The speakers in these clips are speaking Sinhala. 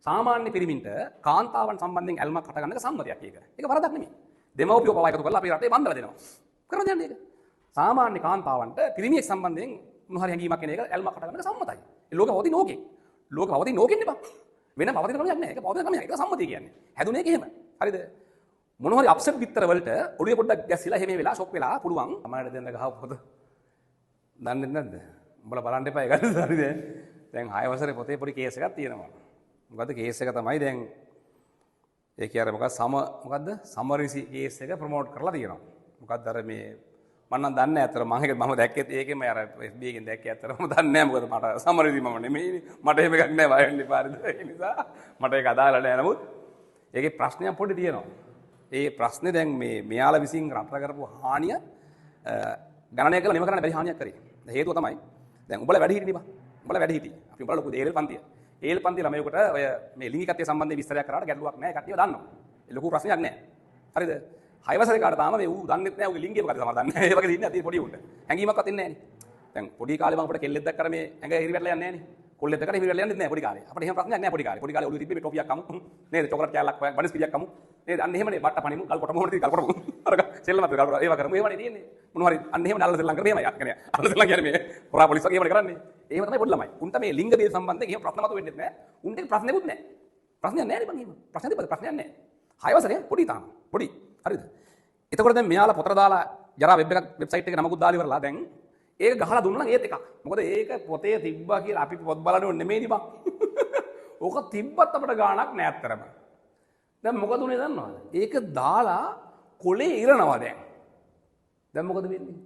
සාමාන්‍ය පිරිමින්ට කාන්තාවන් සම්බන්ධයෙන් ඇල්මක් හට ගන්න එක සම්මතයක් ඒක. ඒක වරදක් නෙමෙයි. දෙමව්පියෝ පවා එකතු කරලා අපේ රටේ බන්දලා දෙනවා. කරන දෙයක් නේද? සාමාන්‍ය කාන්තාවන්ට පිරිමියෙක් සම්බන්ධයෙන් මොන හරි හැඟීමක් එන එක ඇල්මක් හට ගන්න එක සම්මතයි. ඒ ලෝකෙ පවතින ඕකේ. ලෝකෙ පවතින ඕකෙ නෙපා. වෙන පවතින ක්‍රමයක් නෑ. ඒක පවතින ක්‍රමයක්. ඒක සම්මතිය කියන්නේ. හැදුනේ ඒක එහෙම. හරිද? මොන හරි අප්සෙට් විතර වලට ඔළුවේ පොඩ්ඩක් ගැස්සිලා එහෙම වෙලා ෂොක් වෙලා පුළුවන්. අමාරට දෙන්න ගහව පොත. දන්නේ නැද්ද? උඹලා බලන්න එපා ඒක හරිද? දැන් 6 වසරේ පොතේ පොඩි කේස් එකක් තියෙනවා. මොකද්ද කේස් එක තමයි දැන් ඒ කියන්නේ මොකද්ද සමරිසි කේස් එක ප්‍රොමෝට් කරලා තියෙනවා. මොකද්ද අර මේ මම නම් දන්නේ නැහැ අතර මම දැක්කෙත් ඒකෙම අර FB එකෙන් දැක්කේ අතර මම දන්නේ නැහැ මොකද මට සමරිසි මම නෙමෙයිනේ මට එහෙම එකක් නැහැ වයන් දෙපාරද ඒ නිසා මට ඒක අදාළ නැහැ නමුත් ඒකේ ප්‍රශ්නයක් පොඩි තියෙනවා. ඒ ප්‍රශ්නේ දැන් මේ මෙයාලා විසින් රට කරපු හානිය ගණනය කරලා නිම කරන්න බැරි හානියක් කරේ. හේතුව තමයි දැන් උඹලා වැඩි හිටියේ බා. උඹලා වැඩි හිටියේ. අපි උඹලා ලොකු ඒල් පන්තිය. ඒල් පන්ති ළමයෙකුට ඔය මේ ලිංගිකත්වයේ සම්බන්ධයෙන් විස්තරයක් කරාට ගැටලුවක් නැහැ. කට්ටිය දන්නවා. ඒ ලොකු ප්‍රශ්නයක් නැහැ. හරිද? 6 වසරේ කාට තාම මේ ඌ දන්නෙත් නැහැ. ඌගේ ලිංගය මොකද තමයි දන්නේ නැහැ. ඒ වගේ ඉන්නේ අතේ පොඩි උන්ට. හැංගීමක්වත් ඉන්නේ නැහැ නේ. දැන් පොඩි කාලේ මම අපිට කෙල්ලෙක් දැක්කම මේ ඇඟ හිරි වැටලා යන්නේ නැහැ නේ. කොල්ලෙක් දැක්කට හිරි වැටලා යන්නේ නැහැ පොඩි කාලේ. අපිට එහෙම ප්‍රශ්නයක් නැහැ පොඩි කාලේ. පොඩි කාලේ ඔළුවේ තිබ්බේ මේ ටොපියක් කමු. නේද? චොකලට් කෑල්ලක් හොයන් බනිස් පිළියක් කමු. නේද? අන්න එහෙමනේ බට්ට පණිමු ගල් කොට මොහොන තියෙන ගල් කොට. අර සෙල්ලමත් ගල් කොට ඒවා කරමු. ඒවනේ තියෙන්නේ. මොනවා හරි අන්න එහෙම නල්ල සෙල්ලම් කරේ එහෙමයි. කියන්නේ අල්ල සෙල්ලම් කියන්නේ මේ හොරා පොලිස් වගේ ඒවනේ කරන්නේ. එහෙම තමයි පොඩි ළමයි. උන්ට මේ ලිංග බේද සම්බන්ධයෙන් එහෙම ප්‍රශ්න මතු වෙන්නේ නැහැ. උන්ට ප්‍රශ්නෙකුත් නැහැ. ප්‍රශ්නයක් නැහැ නේ බං එහෙම. ප්‍රශ්නයක් නැහැ. 6 වසරේ පොඩි තාම. පොඩි. හරිද? එතකොට දැන් මෙයාලා පොතට දාලා ජරා වෙබ්සයිට් එකේ නමකුත් දාලා ඉවරලා දැන් ඒක ගහලා දුන්නා නම් ඒත් එකක්. මොකද ඒක පොතේ තිබ්බා කියලා අපි පොත් බලන්නේ ඕනේ නෙමෙයිනි බං. ඕක තිබ්බත් අපිට ගාණක් නෑ අත්‍තරම. දැන් මොකද උනේ දන්නවද? ඒක දාලා කොලේ ඉරනවා දැන්. දැන් මොකද වෙන්නේ?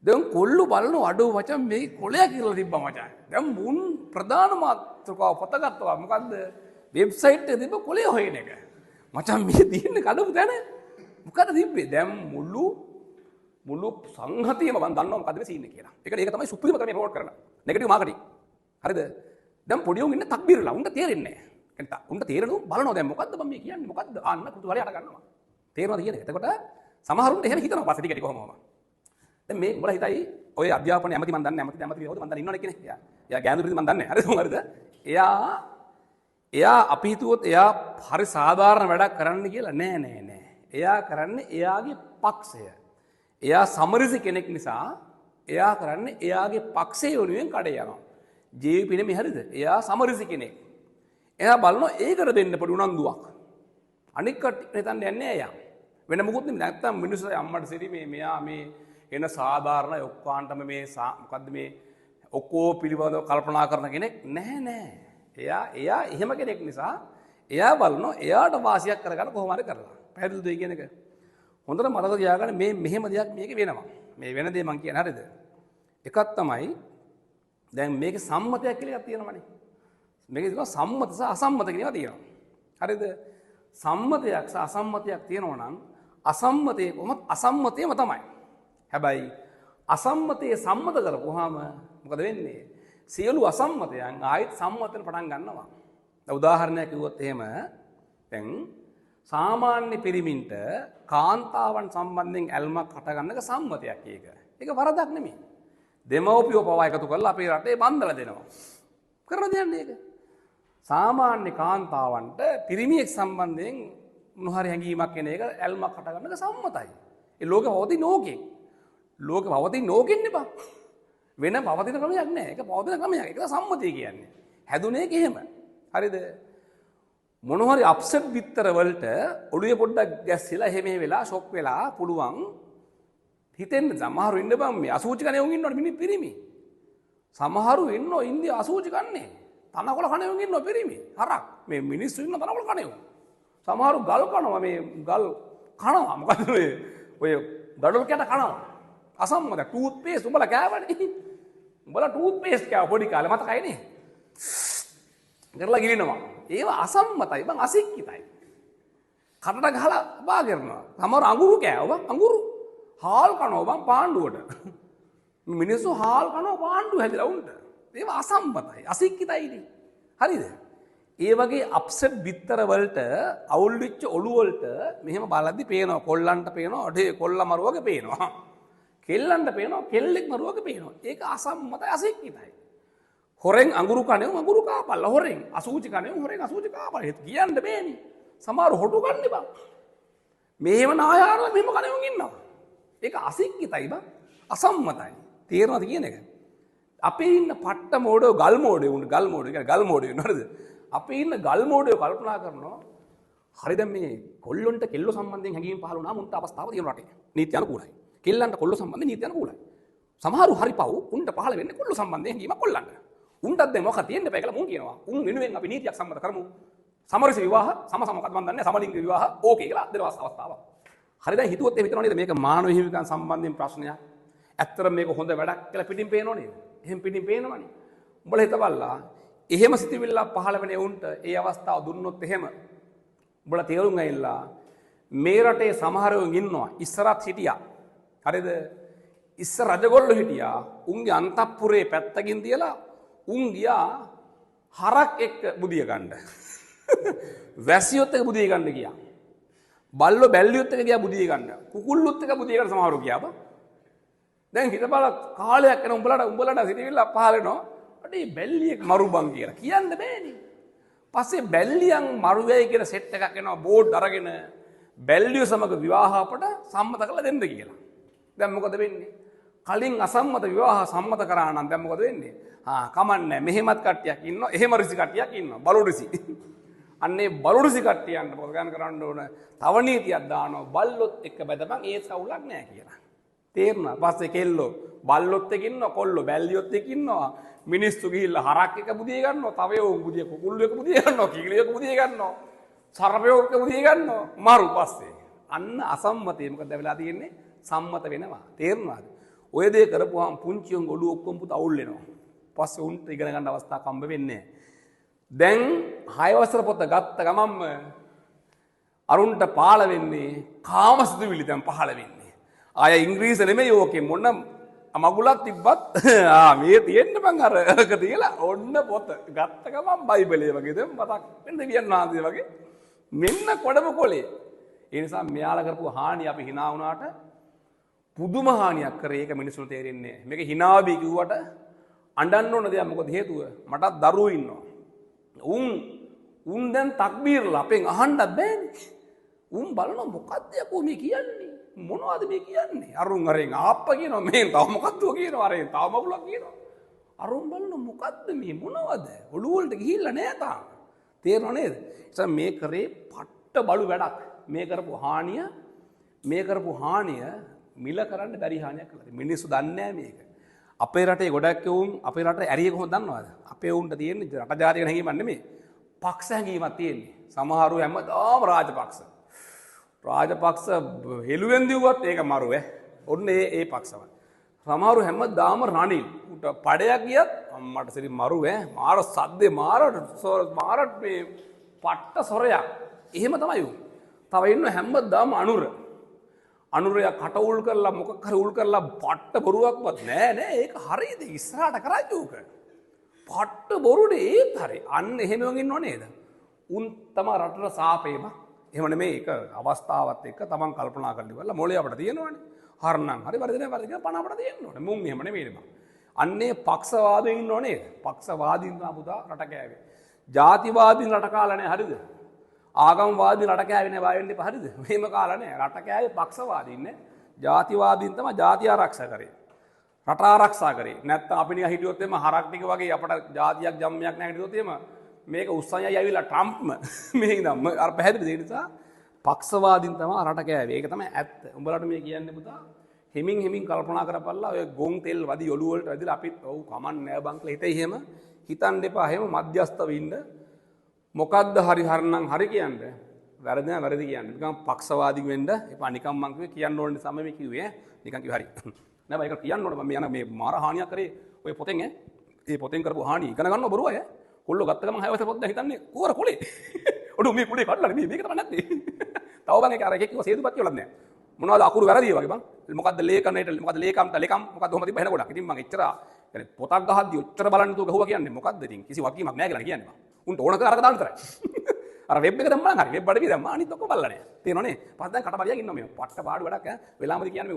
දැන් කොල්ලු බලන අඩෝ මචං මේ කොලයක් ඉරලා තිබ්බා මචං. දැන් මුන් ප්‍රධාන මාතෘකාව පොත ගත්තා. මොකද්ද? වෙබ්සයිට් එකේ තිබ්බ කොලේ හොයන එක. මචං මේ දින්නේ කඩපු තැන. මොකද තිබ්බේ? දැන් මුළු සංහතියම මම දන්නවා මොකද්ද මේ සීන් එක කියලා. ඒක තමයි සුපිරිම ක්‍රමය ප්‍රොමෝට් කරන්න. Negative marketing. හරිද? දැන් පොඩි උන් ඉන්නේ තක්බීරලා. උන්ට තේරෙන්නේ නැහැ. උන්ට තේරෙනු බලනවා දැන් මොකද්ද මම මේ කියන්නේ මොකද්ද? අන්න කුතුහලය අර ගන්නවා. තේරෙනවද කියන්නේ? එතකොට සමහරුන්ට එහෙම හිතනවා පස්සේ ටික කොහොමම. දැන් මේ උඹලා හිතයි ඔය අධ්‍යාපන ඇමති මන් දන්නේ ඇමති කවුද මන් දන්නේ ඉන්නවනේ කියන්නේ. එයා ගෑනුරුද මන් දන්නේ. හරිද? එයා අපි හිතුවොත් එයා හරි සාධාරණ වැඩක් කරන්න කියලා නෑ. එයා කරන්නේ එයාගේ පක්ෂය. එයා සමරිසි කෙනෙක් නිසා එයා කරන්නේ එයාගේ පක්ෂය වෙනුවෙන් කඩේ යනවා. ජීවිතේ නෙමෙයි හරිද? එයා සමරිසි කෙනෙක්. එයා බලනවා ඒකට දෙන්න පොඩි උනන්දුවක්. අනික් කට්ටිය හිතන්නේ යන්නේ එයා. වෙන මොකුත් නෙමෙයි. නැත්තම් මිනිස්සු අම්මට සිරි මෙයා මේ එන සාධාරණ ඔක්කාන්ටම මේ මොකද්ද මේ ඔක්කෝ පිළිබඳව කල්පනා කරන කෙනෙක් නෑ. එයා එහෙම කෙනෙක් නිසා එයා බලනවා එයාට වාසියක් කරගන්න කොහොම හරි කරලා. පැහැදිලිද ඒ කියන එක? හොඳට මතක තියාගන්න මේ මෙහෙම දෙයක් මේකේ වෙනවා. මේ වෙන දේ මං කියන්නේ හරිද? එකක් තමයි දැන් මේකේ සම්මතයක් කියලා එකක් තියෙනවනේ. මේකේ තියෙනවා සම්මත සහ අසම්මත කියන ඒවා තියෙනවා. හරිද? සම්මතයක් සහ අසම්මතයක් තියෙනවා නම් අසම්මතයේ කොහොමද අසම්මතයම තමයි. හැබැයි අසම්මතයේ සම්මත කරපුවාම මොකද වෙන්නේ? සියලු අසම්මතයන් ආයෙත් සම්මතෙන් පටන් ගන්නවා. දැන් උදාහරණයක් කිව්වොත් එහෙම දැන් සාමාන්‍ය පිරිමින්ට කාන්තාවන් සම්බන්ධයෙන් ඇල්මක් හටගන්න එක සම්මතයක් ඒක. ඒක වරදක් නෙමෙයි. දෙමව්පියෝ පවා එකතු කරලා අපේ රටේ බන්දලා දෙනවා. කරන දෙයක් නේ ඒක. සාමාන්‍ය කාන්තාවන්ට පිරිමියෙක් සම්බන්ධයෙන් මොන හරි හැඟීමක් එන එක ඇල්මක් හටගන්න එක සම්මතයි. ඒ ලෝකෙ පවතින ඕකේ. ලෝකෙ පවතින ඕකෙන් නෙපා. වෙන පවතින ක්‍රමයක් නෑ. ඒක පවතින ක්‍රමයක්. ඒක සම්මතිය කියන්නේ. හැදුනේ ඒක එහෙම. හරිද? මොන හරි අප්සෙට් විතර වලට ඔළුවේ පොඩ්ඩක් ගැස්සිලා එහෙම වෙලා ෂොක් වෙලා පුළුවන් හිතෙන්න සමහරු ඉන්න බම් මේ අසූචි කණේ උන් ඉන්නවනේ මිනිහ පිරිමි. සමහරු ඉන්නෝ ඉන්දිය අසූචි කන්නේ. තනකොළ කණේ උන් ඉන්නෝ පිරිමි. හරක් මේ මිනිස්සු ඉන්න තනකොළ කණේ උන්. සමහරු ගල් කනවා මේ ගල් කනවා මොකද ඔය ගඩොල් කැට කනවා. අසම්මත ටූත් පේස්ට් උඹලා කෑවනේ. උඹලා ටූත් පේස්ට් කෑව පොඩි කාලේ මතකයිනේ. කරලා ගිලිනවා. ඒවා අසම්මතයි බං අසික්කිතයි. කටට ගහලා බා කරනවා. සමහර අඟුරු කෑවා අඟුරු. හාල් කනවා බං පාණ්ඩුවට. මිනිස්සු හාල් කනවා පාණ්ඩු හැදලා උන්ට. ඒවා අසම්මතයි අසික්කිතයිනේ. හරිද? ඒ වගේ අප්සෙට් බිත්තර වලට අවුල් වෙච්ච ඔළුව වලට මෙහෙම බලද්දි පේනවා කොල්ලන්ට පේනවා අඩේ කොල්ල මරුවගේ පේනවා. කෙල්ලන්ට පේනවා කෙල්ලෙක් මරුවගේ පේනවා. ඒක අසම්මතයි අසික්කිතයි. හොරෙන් අඟුරු කණේ අඟුරු කාපල්ලා හොරෙන් අසූචි කණේ හොරෙන් අසූචි කාපල්ලා කියන්න බෑනේ. සමහර හොටු ගන්න බා. මේව නායාරලා මෙහෙම කණෙන් ඉන්නවා. ඒක අසික්කිතයි බා. අසම්මතයි. තේරෙනවද කියන එක? අපේ ඉන්න පට්ට මෝඩෝ ගල් මෝඩේ උන් ගල් මෝඩේ කියන්නේ ගල් මෝඩේ නේද? අපේ ඉන්න ගල් මෝඩේ කල්පනා කරනවා හරි දැන් මේ කොල්ලොන්ට කෙල්ලෝ සම්බන්ධයෙන් හැඟීම් පහළ වුණා මුන්ට අවස්ථාව තියෙන රටේ. නීති අනුකූලයි. කෙල්ලන්ට කොල්ලෝ සම්බන්ධයෙන් නීති අනුකූලයි. සමහරු හරි පව් උන්ට පහළ වෙන්නේ කොල්ලෝ සම්බන්ධයෙන් හැඟීමක් කොල්ලන්ට. උන්ටත් දැන් මොකක්ද තියෙන්න බෑ කියලා මුන් කියනවා. උන් වෙනුවෙන් අපි නීතියක් සම්මත කරමු. සමරස විවාහ සම මොකක්ද මන් දන්නේ සමලිංග විවාහ ඕකේ කියලා දෙන අවස්ථාවක්. හරි දැන් හිතුවොත් එහෙම හිතනවා නේද මේක මානව හිමිකම් සම්බන්ධයෙන් ප්‍රශ්නයක්. ඇත්තටම මේක හොඳ වැඩක් කියලා පිටින් පේනව නේද? එහෙම පිටින් පේනවනේ. උඹලා හිතවල්ලා එහෙම සිතිවිල්ල පහළ වෙන උන්ට ඒ අවස්ථාව දුන්නොත් එහෙම උඹලා තේරුම් ගන්නilla මේ රටේ සමහරව ඉන්නවා ඉස්සරත් හිටියා. හරිද? ඉස්සර රජගොල්ලෝ හිටියා. උන්ගේ අන්තපුරේ පැත්තකින් තියලා උන් ගියා හරක් එක්ක බුදිය ගන්න. වැසියොත් එක්ක බුදිය ගන්න ගියා. බල්ලෝ බැල්ලියොත් එක්ක ගියා බුදිය ගන්න. කුකුල්ලොත් එක්ක බුදිය ගන්න සමහරව ගියා බා. දැන් හිතබල කාලයක් යන උඹලට සිටිවිල්ල පහල වෙනවා. අඩේ බැල්ලියෙක් මරු බං කියලා කියන්න බෑනේ. පස්සේ බැල්ලියන් මරු වෙයි කියන සෙට් එකක් එනවා බෝඩ් අරගෙන බැල්ලිය සමග විවාහ අපට සම්මත කරලා දෙන්න කියලා. දැන් මොකද වෙන්නේ? කලින් අසම්මත විවාහ සම්මත කරා නම් දැන් මොකද වෙන්නේ? කමන්නේ මෙහෙමත් කට්ටියක් ඉන්නවා එහෙම ඍසි කට්ටියක් ඉන්නවා බලු ඍසි. අන්නේ බලු රිසි කට්ටියන්ට මොකද කරන්න ඕන? තව නීතියක් දානවා බල්ලොත් එක්ක බැදපන් ඒ සවුලක් නෑ කියලා. තේරුණා? පස්සේ කෙල්ලෝ බල්ලොත් එක්ක ඉන්නවා කොල්ලෝ බැල්ලියොත් එක්ක ඉන්නවා. මිනිස්සු ගිහිල්ලා හරක් එක බුදිය ගන්නවා. තව යෝ බුදිය කුකුල්ලු එක බුදිය ගන්නවා. කිකිලිය එක බුදිය ගන්නවා. සර්පයෝ එක බුදිය ගන්නවා. මරු පස්සේ. අන්න අසම්මතය මොකද වෙලා තියෙන්නේ? සම්මත වෙනවා. තේරුණාද? ඔය දේ කරපුවාම පුංචි උන් ඔළුව ඔක්කොම පුත අවුල් වෙනවා. පස්සේ උන්ට ඉගෙන ගන්න අවස්ථාවක් හම්බ වෙන්නේ නැහැ. දැන් 6 වසර පොත ගත්ත ගමන්ම අරුන්ට පාළ වෙන්නේ කාමසිතුවිලි දැන් පහළ වෙන්නේ. ආය ඉංග්‍රීසි නෙමෙයි ඕකේ මොන මගුලක් තිබ්බත් මේ තියෙන්න බං අරක තියලා ඔන්න පොත ගත්ත ගමන් බයිබලයේ වගේ දැන් මතක් වෙන්න වියන්නාන්සේ වගේ මෙන්න කොඩම කොලේ. ඒ නිසා මෙයාලා කරපු හානිය අපි hina වුණාට පුදුම හානියක් කරේ ඒක මිනිස්සුන්ට තේරෙන්නේ නැහැ. මේක hina වී කිව්වට අඬන්න ඕන දෙයක් මොකද හේතුව? මටත් දරුවෝ ඉන්නවා. උන් දැන් තක්බීර්ලා අපෙන් අහන්නත් බෑනේ. උන් බලන මොකද්ද යකෝ මේ කියන්නේ? මොනවද මේ කියන්නේ? අරුන් අරෙන් ආප්ප කියනවා මේ තව මොකද්ද කියනවා අරෙන් තව මගුලක් කියනවා. අරුන් බලන මොකද්ද මේ මොනවද? ඔළුව වලට ගිහිල්ලා නෑ තාම. තේරෙනව නේද? ඒ මේ කරේ පට්ට බලු වැඩක්. මේ කරපු හානිය මිල කරන්න බැරි හානියක් කළා. මිනිස්සු දන්නේ නෑ මේක. අපේ රටේ ගොඩක් උන් අපේ රටේ ඇරිය කොහොමද දන්නවද? අපේ උන්ට තියෙන්නේ රට ජාතික හැඟීමක් නෙමෙයි. පක්ෂ හැඟීමක් තියෙන්නේ. සමහරු හැමදාම රාජපක්ෂ හෙළුවෙන් දිව්වත් ඒක මරු ඔන්න ඒ පක්ෂවල. සමහරු හැමදාම රනිල් උට පඩයක් ගියත් අම්මට සරි මරු මාර සද්දේ මාර මේ පට්ට සොරයක්. එහෙම තමයි උන්. තව ඉන්න හැමදාම අනුරය කට උල් කරලා මොකක් හරි උල් කරලා පට්ට බොරුවක්වත් නෑ ඒක හරියද ඉස්සරහට කරාජෝක පට්ට බොරුනේ ඒත් හරි අන්න එහෙමම ඉන්නව නේද උන් තම රටට සාපේම එහෙම නෙමෙයි ඒක අවස්ථාවත් එක්ක තමන් කල්පනා කරලා ඉවරලා මොලේ අපිට තියෙනවනේ හරනම් හරි වැරදි නෑ වැරදි කියලා පණ අපිට තියෙනවනේ මුන් එහෙම නෙමෙයි බං අන්නේ පක්ෂවාදයෙන් ඉන්නව නේද පක්ෂවාදීන් තමයි පුතා රට කෑවේ ජාතිවාදීන් රට කාලා නෑ හරිද ආගම්වාදී රට කෑවේ නෑ බය වෙන්න එපා හරිද? මෙහෙම කාලා නෑ. රට කෑවේ පක්ෂවාදීන් නේ. ජාතිවාදීන් තමයි ජාතිය ආරක්ෂා කරේ. රට ආරක්ෂා කරේ. නැත්තම් අපි නිකන් හිටියොත් එම හරක් ටික වගේ අපට ජාතියක් ජම්මයක් නැහැ හිටියොත් එම මේක උස්සන්යයි ඇවිල්ලා ට්‍රම්ප්ම මේ ඉඳන් අර පැහැදිලිද ඒ නිසා පක්ෂවාදීන් තමයි රට කෑවේ. ඒක තමයි ඇත්ත. උඹලට මේ කියන්නේ පුතා හිමින් කල්පනා කරපල්ලා ඔය ගොන් තෙල් වදි ඔළුව වලට වැදිලා අපිත් ඔව් කමන්නේ නෑ බං කියලා හිතේ එහෙම හිතන්න එපා. එහෙම මධ්‍යස්තව ඉන්න. මොකද්ද හරි හරනම් හරි කියන්නේ වැරදි නෑ වැරදි කියන්නේ නිකන් පක්ෂවාදී වෙන්න එපා නිකන් මං කිව්වේ කියන්න ඕන නිසා මම කිව්වේ නිකන් කිව්වේ හරි නෑ බා ඒක කියන්න ඕන මම යන මේ මාර හානියක් කරේ ඔය පොතෙන් ඒ පොතෙන් කරපු හානිය ඉගෙන ගන්න බොරුව කොල්ලෝ ගත්ත ගමන් 6 වසර පොත් දැන් හිතන්නේ කෝර කොලේ ඔඩු මේ කුඩේ කඩලා මේක තමයි නැත්තේ තව බං ඒක අර එකෙක් කිව්වා සේදුපත් කියලාත් නෑ මොනවද අකුරු වැරදි වගේ බං මොකද්ද ලේකනේට මොකද්ද ලේකම්ට ලේකම් මොකද්ද ඔහම තිබ්බ එන ගොඩක් ඉතින් මං එච්චර يعني පොතක් ගහද්දි ඔච්චර බලන්න තු ගහුවා කියන්නේ මොකද්ද ඉතින් කිසි වගකීමක් නෑ කියලා කියන්නේ බං උන්ට ඕන කරලා අරක දාන්න විතරයි. අර වෙබ් එක දැම්මම හරි වෙබ් අඩවිය දැම්මා අනිත් ඔක්කොම බලලා නෑ. තේරෙනවනේ. පස්සේ දැන් කටබලියක් ඉන්නවා මේ. පට්ට පාඩු වැඩක් ඈ. වෙලාමදි කියන්නේ